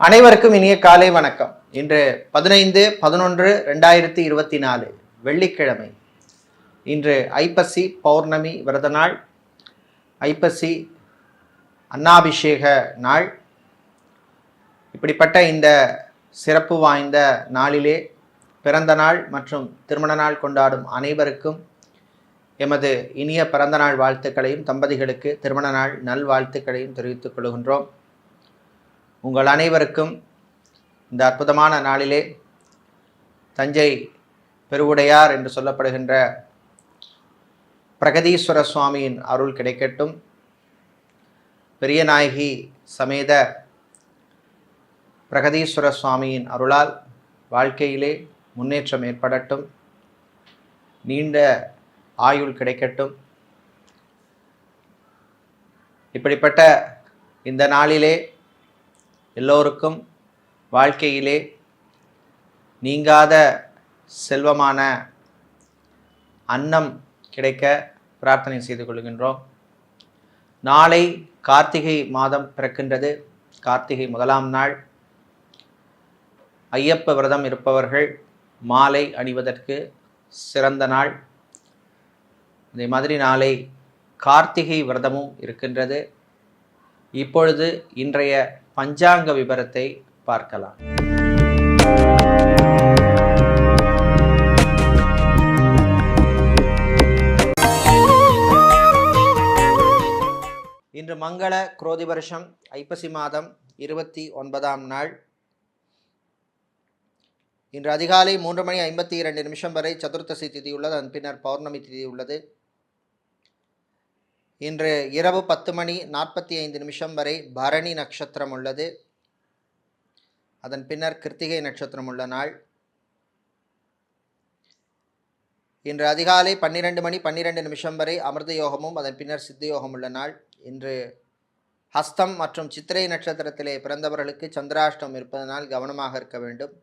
அனைவருக்கும் இனிய காலை வணக்கம். இன்று 15/11/2024 வெள்ளிக்கிழமை. இன்று ஐப்பசி பௌர்ணமி விரத நாள், ஐப்பசி அன்னாபிஷேக நாள். இப்படிப்பட்ட இந்த சிறப்பு வாய்ந்த நாளிலே பிறந்த நாள் மற்றும் திருமண நாள் கொண்டாடும் அனைவருக்கும் எமது இனிய பிறந்த நாள் வாழ்த்துக்களையும், தம்பதிகளுக்கு திருமண நாள் நல்வாழ்த்துக்களையும் தெரிவித்துக் கொள்கின்றோம். உங்கள் அனைவருக்கும் இந்த அற்புதமான நாளிலே தஞ்சை பெருவுடையார் என்று சொல்லப்படுகின்ற பிரகதீஸ்வர சுவாமியின் அருள் கிடைக்கட்டும். பெரியநாயகி சமேத பிரகதீஸ்வர சுவாமியின் அருளால் வாழ்க்கையிலே முன்னேற்றம் ஏற்படட்டும், நீண்ட ஆயுள் கிடைக்கட்டும். இப்படிப்பட்ட இந்த நாளிலே எல்லோருக்கும் வாழ்க்கையிலே நீங்காத செல்வமான அன்னம் கிடைக்க பிரார்த்தனை செய்து கொள்கின்றோம். நாளை கார்த்திகை மாதம் பிறக்கின்றது. கார்த்திகை முதலாம் நாள். ஐயப்ப விரதம் இருப்பவர்கள் மாலை அணிவதற்கு சிறந்த நாள். அதே மாதிரி நாளை கார்த்திகை விரதமும் இருக்கின்றது. இப்பொழுது இன்றைய பஞ்சாங்க விபரத்தை பார்க்கலாம். இன்று மங்கள குரோதி வருஷம் ஐப்பசி மாதம் 29ஆம் நாள். இன்று அதிகாலை 3:52 வரை சதுர்த்தசி திதி உள்ளது. அதன் பின்னர் பௌர்ணமி திதி உள்ளது. இன்று இரவு 10:45 வரை பரணி நட்சத்திரம் உள்ளது. அதன் பின்னர் கிருத்திகை நட்சத்திரம் உள்ள நாள். இன்று அதிகாலை 12:12 வரை அமிர்த யோகமும் அதன் பின்னர் சித்த யோகம் உள்ள நாள். இன்று ஹஸ்தம் மற்றும் சித்திரை நட்சத்திரத்திலே பிறந்தவர்களுக்கு சந்திராஷ்டம் இருப்பதனால் கவனமாக இருக்க வேண்டும்.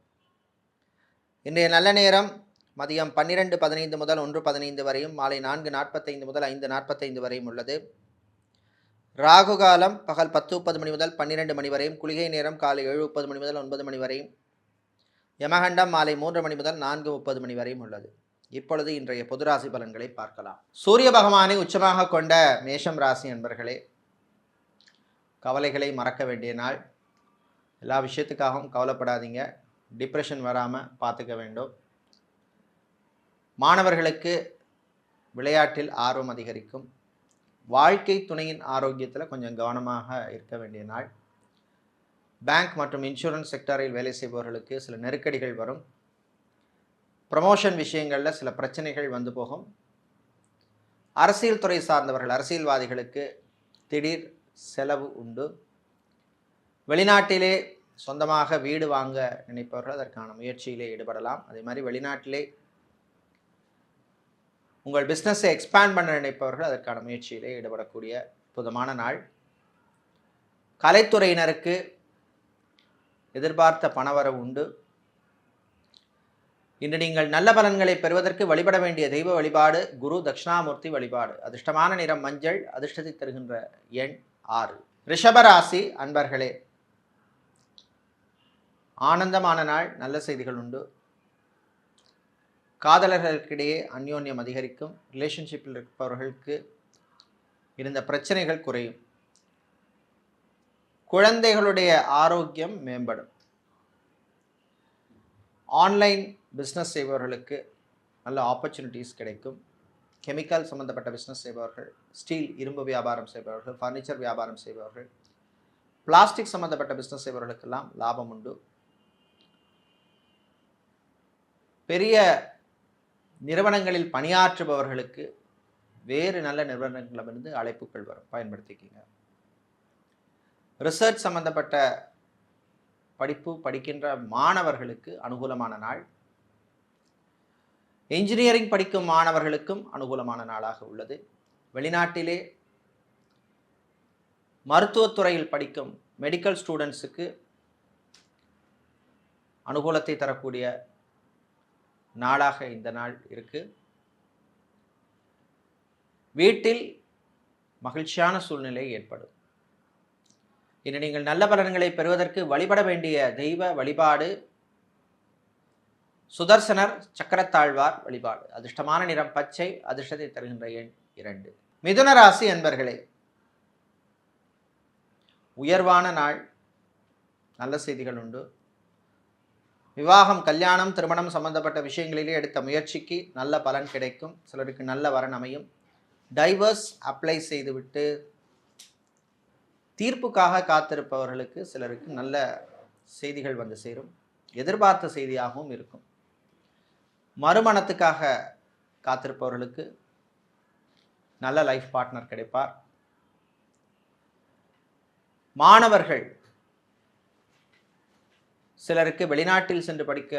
இன்றைய நல்ல நேரம் மதியம் 12:15 முதல் 1:15 வரையும், மாலை 4:45 முதல் 5:45 வரையும் உள்ளது. ராகு காலம் பகல் 10:30 மணி முதல் 12 மணி வரையும், குளிகை நேரம் காலை 7:30 மணி முதல் 9 மணி வரையும், யமகண்டம் மாலை 3 மணி முதல் 4:30 மணி வரையும் உள்ளது. இப்பொழுது இன்றைய பொதுராசி பலன்களை பார்க்கலாம். சூரிய பகவானை உச்சமாக கொண்ட மேஷம் ராசி என்பர்களே, கவலைகளை மறக்க வேண்டிய நாள். எல்லா விஷயத்துக்காகவும் கவலைப்படாதீங்க. டிப்ரெஷன் வராமல் பார்த்துக்க வேண்டும். மாணவர்களுக்கு விளையாட்டில் ஆர்வம் அதிகரிக்கும். வாழ்க்கை துணையின் ஆரோக்கியத்தில் கொஞ்சம் கவனமாக இருக்க வேண்டிய நாள். பேங்க் மற்றும் இன்சூரன்ஸ் செக்டரில் வேலை செய்பவர்களுக்கு சில நெருக்கடிகள் வரும். ப்ரமோஷன் விஷயங்களில் சில பிரச்சனைகள் வந்து போகும். அரசியல் துறை சார்ந்தவர்கள், அரசியல்வாதிகளுக்கு திடீர் செலவு உண்டு. வெளிநாட்டிலே சொந்தமாக வீடு வாங்க நினைப்பவர்கள் அதற்கான முயற்சியிலே ஈடுபடலாம். அதே மாதிரி வெளிநாட்டிலே உங்கள் பிஸ்னஸை எக்ஸ்பேண்ட் பண்ண நினைப்பவர்கள் அதற்கான முயற்சியிலே ஈடுபடக்கூடிய அற்புதமான நாள். கலைத்துறையினருக்கு எதிர்பார்த்த பணவரவு உண்டு. இன்று நீங்கள் நல்ல பலன்களை பெறுவதற்கு வழிபட வேண்டிய தெய்வ வழிபாடு குரு தட்சிணாமூர்த்தி வழிபாடு. அதிர்ஷ்டமான நிறம் மஞ்சள். அதிர்ஷ்டத்தை தருகின்ற எண் 6. ரிஷபராசி அன்பர்களே, ஆனந்தமான நாள். நல்ல செய்திகள் உண்டு. காதலர்களுக்கிடையே அந்யோன்யம் அதிகரிக்கும். ரிலேஷன்ஷிப்பில் இருப்பவர்களுக்கு இருந்த பிரச்சனைகள் குறையும். குழந்தைகளுடைய ஆரோக்கியம் மேம்படும். ஆன்லைன் பிஸ்னஸ் செய்பவர்களுக்கு நல்ல ஆப்பர்ச்சுனிட்டிஸ் கிடைக்கும். கெமிக்கல் சம்பந்தப்பட்ட பிஸ்னஸ் செய்பவர்கள், ஸ்டீல் இரும்பு வியாபாரம் செய்பவர்கள், ஃபர்னிச்சர் வியாபாரம் செய்பவர்கள், பிளாஸ்டிக் சம்பந்தப்பட்ட பிஸ்னஸ் செய்பவர்களுக்கெல்லாம் லாபம் உண்டு. பெரிய நிறுவனங்களில் பணியாற்றுபவர்களுக்கு வேறு நல்ல நிறுவனங்களிலிருந்து அழைப்புகள் வரும், பயன்படுத்திக்கிங்க. ரிசர்ச் சம்பந்தப்பட்ட படிப்பு படிக்கின்ற மாணவர்களுக்கு அனுகூலமான நாள். என்ஜினியரிங் படிக்கும் மாணவர்களுக்கும் அனுகூலமான நாளாக உள்ளது. வெளிநாட்டிலே மருத்துவத்துறையில் படிக்கும் மெடிக்கல் ஸ்டூடெண்ட்ஸுக்கு அனுகூலத்தை தரக்கூடிய நாளாக இந்த நாள் இருக்கு. வீட்டில் மகிழ்ச்சியான சூழ்நிலை ஏற்படும். இன்று நீங்கள் நல்ல பலன்களை பெறுவதற்கு வழிபட வேண்டிய தெய்வ வழிபாடு சுதர்சனர் சக்கரத்தாழ்வார் வழிபாடு. அதிர்ஷ்டமான நிறம் பச்சை, அதிர்ஷ்டத்தை தருகின்ற எண் 2. மிதுன ராசி அன்பர்களே, உயர்வான நாள், நல்ல செய்திகள் உண்டு. விவாகம், கல்யாணம், திருமணம் சம்பந்தப்பட்ட விஷயங்களிலே எடுத்த முயற்சிக்கு நல்ல பலன் கிடைக்கும். சிலருக்கு நல்ல வரன் அமையும். டைவர்ஸ் அப்ளை செய்துவிட்டு தீர்ப்புக்காக காத்திருப்பவர்களுக்கு சிலருக்கு நல்ல செய்திகள் வந்து சேரும். எதிர்பார்த்த செய்தியாகவும் இருக்கும். மறுமணத்துக்காக காத்திருப்பவர்களுக்கு நல்ல லைஃப் பார்ட்னர் கிடைப்பார். மாணவர்கள் சிலருக்கு வெளிநாட்டில் சென்று படிக்க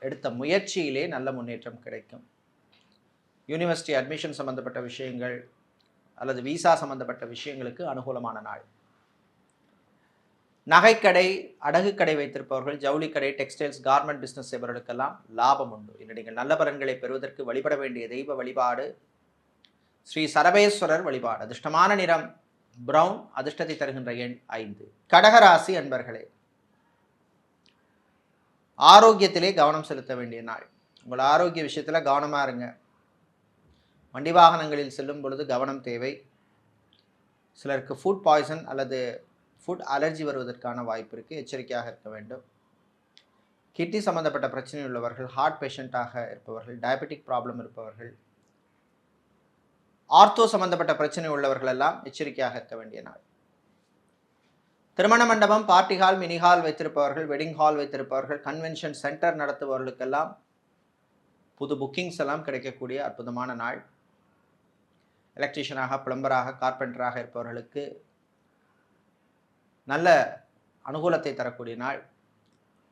எடுத்த முயற்சியிலே நல்ல முன்னேற்றம் கிடைக்கும். யூனிவர்சிட்டி அட்மிஷன் சம்பந்தப்பட்ட விஷயங்கள் அல்லது விசா சம்பந்தப்பட்ட விஷயங்களுக்கு அனுகூலமான நாள். நகைக்கடை, அடகுக்கடை வைத்திருப்பவர்கள், ஜவுளிக்கடை, டெக்ஸ்டைல்ஸ், கார்மெண்ட் பிஸ்னஸ் செய்பவர்களுக்கெல்லாம் லாபம் உண்டு. இன்று நீங்கள் நல்ல பலன்களை பெறுவதற்கு வழிபட வேண்டிய தெய்வ வழிபாடு ஸ்ரீ சரபேஸ்வரர் வழிபாடு. அதிர்ஷ்டமான நிறம் பிரவுன், அதிர்ஷ்டத்தை தருகின்ற எண் 5. கடகராசி அன்பர்களே, ஆரோக்கியத்திலே கவனம் செலுத்த வேண்டிய நாள். உங்கள் ஆரோக்கிய விஷயத்தில் கவனமாக இருங்க. வண்டி வாகனங்களில் செல்லும் பொழுது கவனம் தேவை. சிலருக்கு ஃபுட் பாய்சன் அல்லது ஃபுட் அலர்ஜி வருவதற்கான வாய்ப்பு இருக்குது. எச்சரிக்கையாக இருக்க வேண்டும். கிட்னி சம்பந்தப்பட்ட பிரச்சனை உள்ளவர்கள், ஹார்ட் பேஷண்ட்டாக இருப்பவர்கள், டயபெட்டிக் ப்ராப்ளம் இருப்பவர்கள், ஆர்த்தோ சம்பந்தப்பட்ட பிரச்சனை உள்ளவர்கள் எல்லாம் எச்சரிக்கையாக இருக்க வேண்டிய நாள். திருமண மண்டபம், பார்ட்டி ஹால், மினி ஹால் வைத்திருப்பவர்கள், வெட்டிங் ஹால் வைத்திருப்பவர்கள், கன்வென்ஷன் சென்டர் நடத்துபவர்களுக்கெல்லாம் புது புக்கிங்ஸ் எல்லாம் கிடைக்கக்கூடிய அற்புதமான நாள். எலக்ட்ரீஷியனாக, பிளம்பராக, கார்பெண்டராக இருப்பவர்களுக்கு நல்ல அனுகூலத்தை தரக்கூடிய நாள்.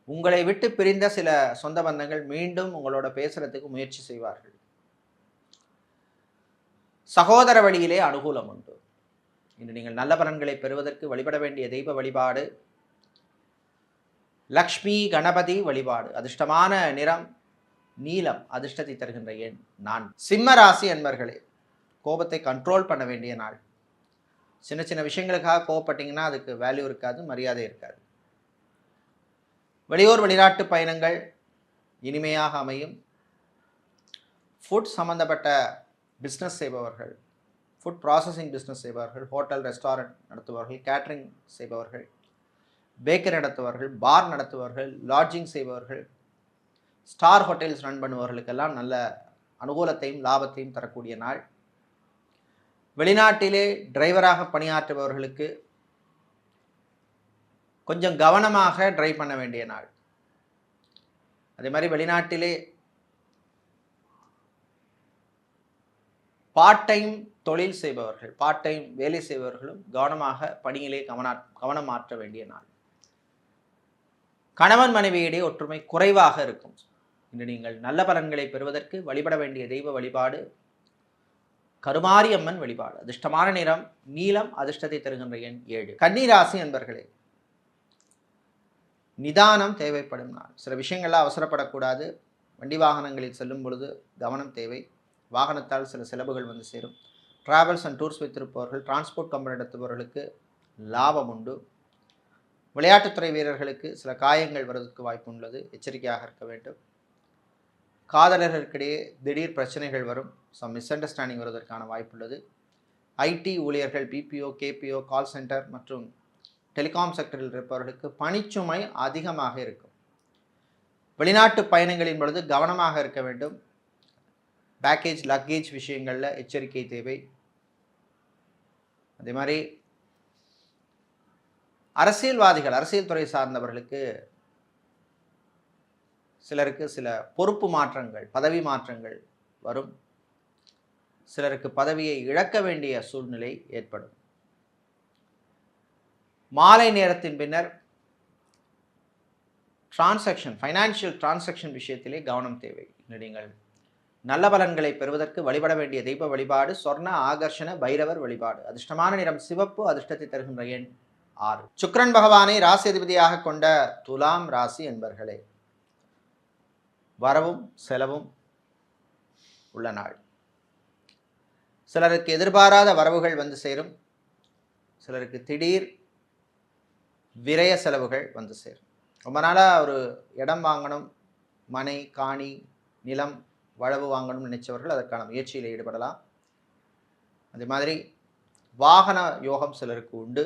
உங்களை விட்டு பிரிந்த சில சொந்த பந்தங்கள் மீண்டும் உங்களோட பேசுறதுக்கு முயற்சி செய்வார்கள். சகோதர வழியிலே அனுகூலம் உண்டு. இன்று நீங்கள் நல்ல பலன்களை பெறுவதற்கு வழிபட வேண்டிய தெய்வ வழிபாடு லக்ஷ்மி கணபதி வழிபாடு. அதிர்ஷ்டமான நிறம் நீலம், அதிர்ஷ்டத்தை தருகின்ற எண் 4. சிம்ம ராசி அன்பர்களே, கோபத்தை கண்ட்ரோல் பண்ண வேண்டிய நாள். சின்ன சின்ன விஷயங்களுக்காக கோபப்பட்டீங்கன்னா அதுக்கு வேல்யூ இருக்காது, மரியாதை இருக்காது. வெளியூர் வெளிநாட்டு பயணங்கள் இனிமையாக அமையும். ஃபுட் சம்பந்தப்பட்ட பிஸ்னஸ் செய்பவர்கள், ஃபுட் ப்ராசஸிங் பிஸ்னஸ் செய்பவர்கள், ஹோட்டல் ரெஸ்டாரண்ட் நடத்துபவர்கள், கேட்ரிங் செய்பவர்கள், பேக்கரி நடத்துபவர்கள், பார் நடத்துபவர்கள், லாட்ஜிங் செய்பவர்கள், ஸ்டார் ஹோட்டல்ஸ் ரன் பண்ணுபவர்களுக்கெல்லாம் நல்ல அனுகூலத்தையும் லாபத்தையும் தரக்கூடிய நாள். வெளிநாட்டிலே டிரைவராக பணியாற்றுபவர்களுக்கு கொஞ்சம் கவனமாக டிரைவ் பண்ண வேண்டிய நாள். அதே மாதிரி வெளிநாட்டிலே பார்ட் டைம் தொழில் செய்பவர்கள், பார்ட் டைம் வேலை செய்பவர்களும் கவனமாக பணியிலே கவனம் மாற்ற வேண்டிய நாள். கணவன் மனைவியிடையே ஒற்றுமை குறைவாக இருக்கும். இன்று நீங்கள் நல்ல பலன்களை பெறுவதற்கு வழிபட வேண்டிய தெய்வ வழிபாடு கருமாரியம்மன் வழிபாடு. அதிர்ஷ்டமான நிறம் நீலம், அதிர்ஷ்டத்தை தருகின்ற எண் 7. கன்னிராசி என்பர்களே, நிதானம் தேவைப்படும் நாள். சில விஷயங்கள்லாம் அவசரப்படக்கூடாது. வண்டி வாகனங்களில் செல்லும் பொழுது கவனம் தேவை. வாகனத்தால் சில செலவுகள் வந்து சேரும். டிராவல்ஸ் அண்ட் டூர்ஸ் வைத்திருப்பவர்கள், டிரான்ஸ்போர்ட் கம்பெனி நடத்துபவர்களுக்கு லாபம் உண்டு. விளையாட்டுத்துறை வீரர்களுக்கு சில காயங்கள் வருவதற்கு வாய்ப்பு உள்ளது, எச்சரிக்கையாக இருக்க வேண்டும். காதலர்களுக்கிடையே திடீர் பிரச்சனைகள் வரும், சம் மிஸ் அண்டர்ஸ்டாண்டிங் வருவதற்கான வாய்ப்பு உள்ளது. ஐடி ஊழியர்கள், பிபிஓ, கேபிஓ, கால் சென்டர் மற்றும் டெலிகாம் செக்டரில் இருப்பவர்களுக்கு பணிச்சுமை அதிகமாக இருக்கும். வெளிநாட்டு பயணங்களின் பொழுது கவனமாக இருக்க வேண்டும். பேக்கேஜ் லக்கேஜ் விஷயங்களில் எச்சரிக்கை தேவை. அதே மாதிரி அரசியல்வாதிகள், அரசியல் துறை சார்ந்தவர்களுக்கு சிலருக்கு சில பொறுப்பு மாற்றங்கள், பதவி மாற்றங்கள் வரும். சிலருக்கு பதவியை இழக்க வேண்டிய சூழ்நிலை ஏற்படும். மாலை நேரத்தின் பின்னர் டிரான்சாக்ஷன், ஃபைனான்சியல் டிரான்சாக்ஷன் விஷயத்திலே கவனம் தேவை. நீங்கள் நல்ல பலன்களை பெறுவதற்கு வழிபட வேண்டிய தெய்வ வழிபாடு சொர்ண ஆகர்ஷண பைரவர் வழிபாடு. அதிர்ஷ்டமான நிறம் சிவப்பு, அதிர்ஷ்டத்தை தருகின்ற எண் 6. சுக்கிரன் பகவானை ராசி அதிபதியாக கொண்ட துலாம் ராசி என்பர்களே, வரவும் செலவும் உள்ள நாள். சிலருக்கு எதிர்பாராத வரவுகள் வந்து சேரும். சிலருக்கு திடீர் விரய செலவுகள் வந்து சேரும். ரொம்ப நாளாக ஒரு இடம் வாங்கணும், மனை, காணி, நிலம், வளவு வாங்கணும்னு நினைச்சவர்கள் அதற்கான முயற்சியில் ஈடுபடலாம். அதே மாதிரி வாகன யோகம் சிலருக்கு உண்டு.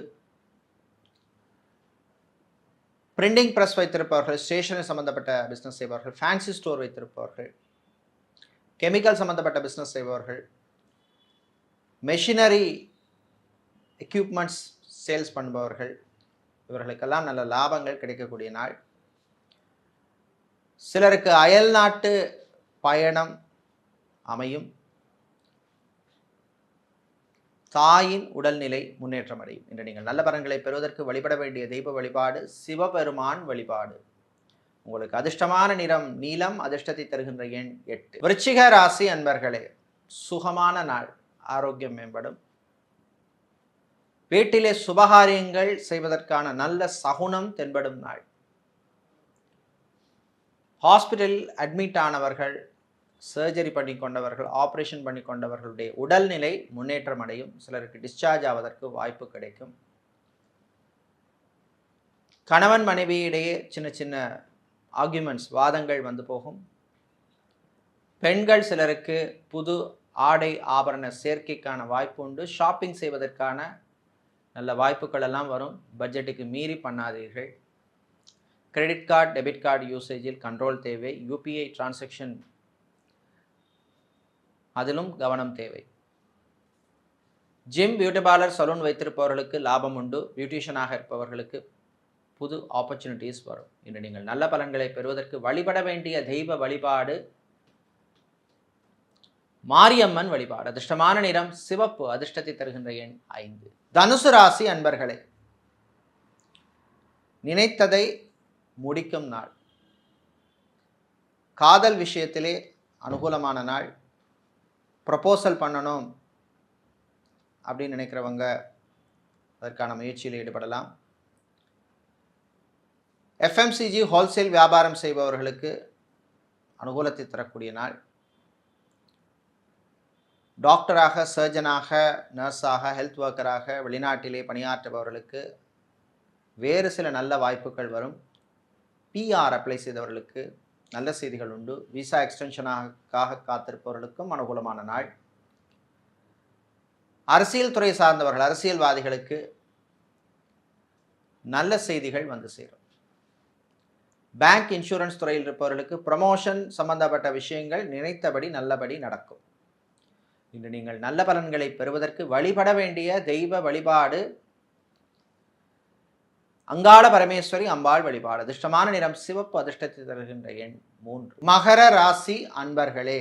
பிரிண்டிங் ப்ரெஸ் வைத்திருப்பவர்கள், ஸ்டேஷனரி சம்பந்தப்பட்ட பிஸ்னஸ் செய்பவர்கள், ஃபேன்சி ஸ்டோர் வைத்திருப்பவர்கள், கெமிக்கல் சம்பந்தப்பட்ட பிஸ்னஸ் செய்பவர்கள், மெஷினரி எக்யூப்மெண்ட்ஸ் சேல்ஸ் பண்ணுபவர்கள், இவர்களுக்கெல்லாம் நல்ல லாபங்கள் கிடைக்கக்கூடிய நாள். சிலருக்கு அயல் நாட்டு பயணம் அமையும். தாயின் உடல்நிலை முன்னேற்றம் அடையும். இன்று நீங்கள் நல்ல பலன்களை பெறுவதற்கு வழிபட வேண்டிய தெய்வ வழிபாடு சிவபெருமான் வழிபாடு. உங்களுக்கு அதிர்ஷ்டமான நிறம் நீலம், அதிர்ஷ்டத்தை தருகின்ற எண் 8. விருச்சிக ராசி அன்பர்களே, சுகமான நாள், ஆரோக்கியம் மேம்படும். வீட்டிலே சுபகாரியங்கள் செய்வதற்கான நல்ல சகுனம் தென்படும் நாள். ஹாஸ்பிட்டல் அட்மிட் ஆனவர்கள், சர்ஜரி பண்ணி கொண்டவர்கள், ஆப்ரேஷன் பண்ணி கொண்டவர்களுடைய உடல்நிலை முன்னேற்றம் அடையும். சிலருக்கு டிஸ்சார்ஜ் ஆவதற்கு வாய்ப்பு கிடைக்கும். கணவன் மனைவியிடையே சின்ன சின்ன ஆர்கியூமெண்ட்ஸ், வாதங்கள் வந்து போகும். பெண்கள் சிலருக்கு புது ஆடை ஆபரண சேர்க்கைக்கான வாய்ப்பு உண்டு. ஷாப்பிங் செய்வதற்கான நல்ல வாய்ப்புகள் எல்லாம் வரும். பட்ஜெட்டுக்கு மீறி பண்ணாதீர்கள். கிரெடிட் கார்டு, டெபிட் கார்டு யூசேஜில் கண்ட்ரோல் தேவை. யூபிஐ டிரான்சாக்ஷன் அதிலும் கவனம் தேவை. ஜிம், பியூட்டி பார்லர், சலூன் வைத்திருப்பவர்களுக்கு லாபம் உண்டு. பியூட்டிஷியனாக இருப்பவர்களுக்கு புது ஆப்பர்ச்சுனிட்டிஸ் வரும். இன்று நீங்கள் நல்ல பலன்களை பெறுவதற்கு வழிபட வேண்டிய தெய்வ வழிபாடு மாரியம்மன் வழிபாடு. அதிர்ஷ்டமான நிறம் சிவப்பு, அதிர்ஷ்டத்தை தருகின்ற எண் 5. தனுசு ராசி அன்பர்களே, நினைத்ததை முடிக்கும் நாள். காதல் விஷயத்திலே அனுகூலமான நாள். ப்ரப்போசல் பண்ணணும் அப்படின்னு நினைக்கிறவங்க அதற்கான முயற்சியில் ஈடுபடலாம். எஃப்எம்சிஜி ஹோல்சேல் வியாபாரம் செய்பவர்களுக்கு அனுகூலத்தை தரக்கூடிய நாள். டாக்டராக, சர்ஜனாக, நர்ஸாக, ஹெல்த் ஒர்க்கராக வெளிநாட்டிலே பணியாற்றுபவர்களுக்கு வேறு சில நல்ல வாய்ப்புகள் வரும். பிஆர் அப்ளை செய்தவர்களுக்கு நல்ல செய்திகள் உண்டு. விசா எக்ஸ்டென்ஷனாக காத்திருப்பவர்களுக்கும் அனுகூலமான நாள். அரசியல் துறை சார்ந்தவர்கள், அரசியல்வாதிகளுக்கு நல்ல செய்திகள் வந்து சேரும். பேங்க், இன்சூரன்ஸ் துறையில் இருப்பவர்களுக்கு ப்ரமோஷன் சம்பந்தப்பட்ட விஷயங்கள் நினைத்தபடி நல்லபடி நடக்கும். இன்று நீங்கள் நல்ல பலன்களை பெறுவதற்கு வழிபட வேண்டிய தெய்வ வழிபாடு அங்காள பரமேஸ்வரி அம்பாள் வழிபாடு. அதிர்ஷ்டமான நிறம் சிவப்பு, அதிர்ஷ்டத்தை தருகின்ற எண் 3. மகர ராசி அன்பர்களே,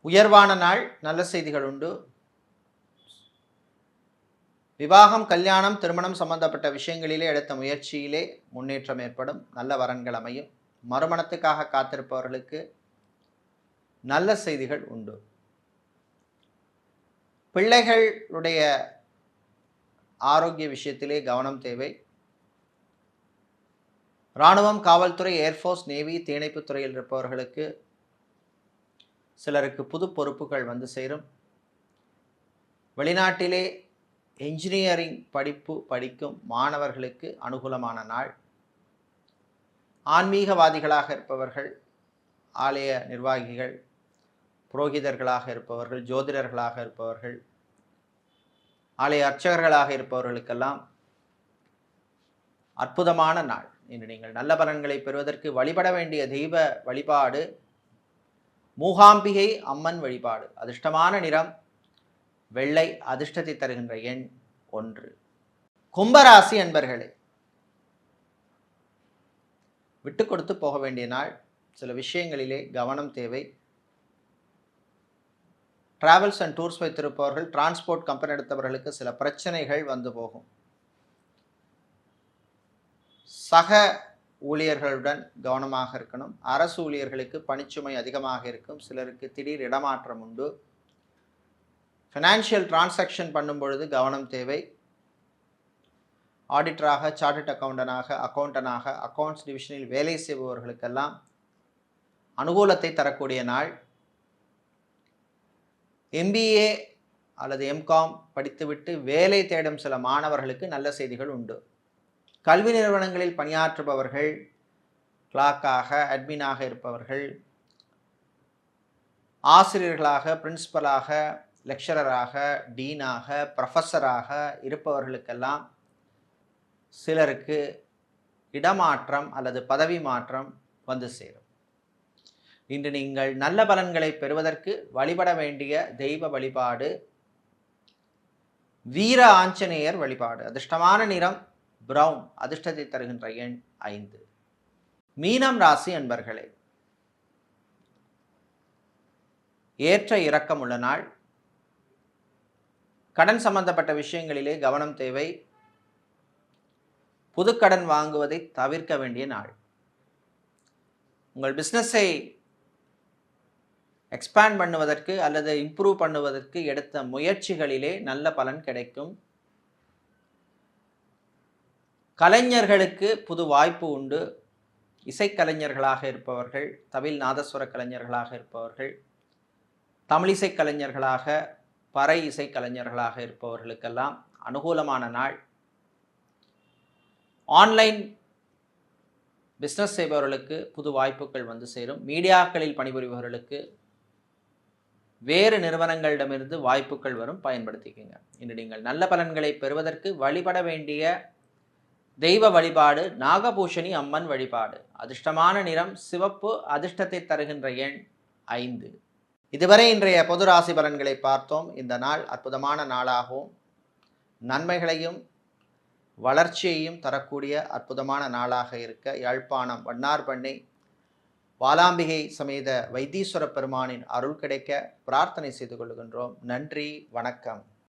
உயர்வான நாள், நல்ல செய்திகள் உண்டு. விவாகம், கல்யாணம், திருமணம் சம்பந்தப்பட்ட விஷயங்களிலே எடுத்த முயற்சியிலே முன்னேற்றம் ஏற்படும். நல்ல வரன்கள் அமையும். மறுமணத்துக்காக காத்திருப்பவர்களுக்கு நல்ல செய்திகள் உண்டு. பிள்ளைகளுடைய ஆரோக்கிய விஷயத்திலே கவனம் தேவை. இராணுவம், காவல்துறை, ஏர்ஃபோர்ஸ், நேவி, தீயணைப்பு துறையில் இருப்பவர்களுக்கு சிலருக்கு புது பொறுப்புகள் வந்து சேரும். வெளிநாட்டிலே என்ஜினியரிங் படிப்பு படிக்கும் மாணவர்களுக்கு அனுகூலமான நாள். ஆன்மீகவாதிகளாக இருப்பவர்கள், ஆலய நிர்வாகிகள், புரோகிதர்களாக இருப்பவர்கள், ஜோதிடர்களாக இருப்பவர்கள், ஆலய அர்ச்சகர்களாக இருப்பவர்களுக்கெல்லாம் அற்புதமான நாள். இன்று நீங்கள் நல்ல பலன்களை பெறுவதற்கு வழிபட வேண்டிய தெய்வ வழிபாடு மூகாம்பிகை அம்மன் வழிபாடு. அதிர்ஷ்டமான நிறம் வெள்ளை, அதிர்ஷ்டத்தை தருகின்ற எண் 1. கும்பராசி அன்பர்களே, விட்டு கொடுத்து போக வேண்டிய நாள். சில விஷயங்களிலே கவனம் தேவை. டிராவல்ஸ் அண்ட் டூர்ஸ் வைத்திருப்பவர்கள், டிரான்ஸ்போர்ட் கம்பெனி எடுத்தவர்களுக்கு சில பிரச்சனைகள் வந்து போகும். சக ஊழியர்களுடன் கவனமாக இருக்கணும். அரசு ஊழியர்களுக்கு பணிச்சுமை அதிகமாக இருக்கும். சிலருக்கு திடீர் இடமாற்றம் உண்டு. ஃபினான்ஷியல் டிரான்சாக்ஷன் பண்ணும் பொழுது கவனம் தேவை. ஆடிட்டராக, சார்ட்டர்ட் அக்கௌண்டனாக, அக்கௌண்ட்ஸ் டிவிஷனில் வேலை செய்பவர்களுக்கெல்லாம் அனுகூலத்தை தரக்கூடிய நாள். எம்பிஏ அல்லது எம்காம் படித்துவிட்டு வேலை தேடும் சில மாணவர்களுக்கு நல்ல செய்திகள் உண்டு. கல்வி நிறுவனங்களில் பணியாற்றுபவர்கள், கிளாக்காக அட்மினாக இருப்பவர்கள், ஆசிரியர்களாக, பிரின்சிபலாக, லெக்சரராக, டீனாக, ப்ரொஃபஸராக இருப்பவர்களுக்கெல்லாம் சிலருக்கு இடமாற்றம் அல்லது பதவி மாற்றம் வந்து சேரும். இன்று நீங்கள் நல்ல பலன்களை பெறுவதற்கு வழிபட வேண்டிய தெய்வ வழிபாடு வீர ஆஞ்சநேயர் வழிபாடு. அதிர்ஷ்டமான நிறம் பிரவுன். அதிர்ஷ்டத்தை தருகின்ற எண் 5. மீனம் ராசி அன்பர்களே, ஏற்ற இறக்கம் உள்ள நாள். கடன் சம்பந்தப்பட்ட விஷயங்களிலே கவனம் தேவை. புதுக்கடன் வாங்குவதை தவிர்க்க வேண்டிய நாள். உங்கள் பிஸ்னஸை எக்ஸ்பேண்ட் பண்ணுவதற்கு அல்லது இம்ப்ரூவ் பண்ணுவதற்கு எடுத்த முயற்சிகளிலே நல்ல பலன் கிடைக்கும். கலைஞர்களுக்கு புது வாய்ப்பு உண்டு. இசைக்கலைஞர்களாக இருப்பவர்கள், தவில் நாதஸ்வர கலைஞர்களாக இருப்பவர்கள், தமிழிசை கலைஞர்களாக, பறை இசை கலைஞர்களாக இருப்பவர்களுக்கெல்லாம் அனுகூலமான நாள். ஆன்லைன் பிஸ்னஸ் செய்பவர்களுக்கு புது வாய்ப்புகள் வந்து சேரும். மீடியாக்களில் பணிபுரிபவர்களுக்கு வேறு நிறுவனங்களிடமிருந்து வாய்ப்புகள் வரும், பயன்படுத்திக்கங்க. இன்று நீங்கள் நல்ல பலன்களை பெறுவதற்கு வழிபட வேண்டிய தெய்வ வழிபாடு நாகபூஷணி அம்மன் வழிபாடு. அதிர்ஷ்டமான நிறம் சிவப்பு. அதிர்ஷ்டத்தை தருகின்ற எண் 5. இதுவரை இன்றைய பொது ராசி பலன்களை பார்த்தோம். இந்த நாள் அற்புதமான நாளாகவும் நன்மைகளையும் வளர்ச்சியையும் தரக்கூடிய அற்புதமான நாளாக இருக்க யாழ்ப்பாணம் வண்ணார்பண்ணை வாலாம்பிகை சமேத வைத்தீஸ்வர பெருமானின் அருள் கிடைக்க பிரார்த்தனை செய்து கொள்கின்றோம். நன்றி, வணக்கம்.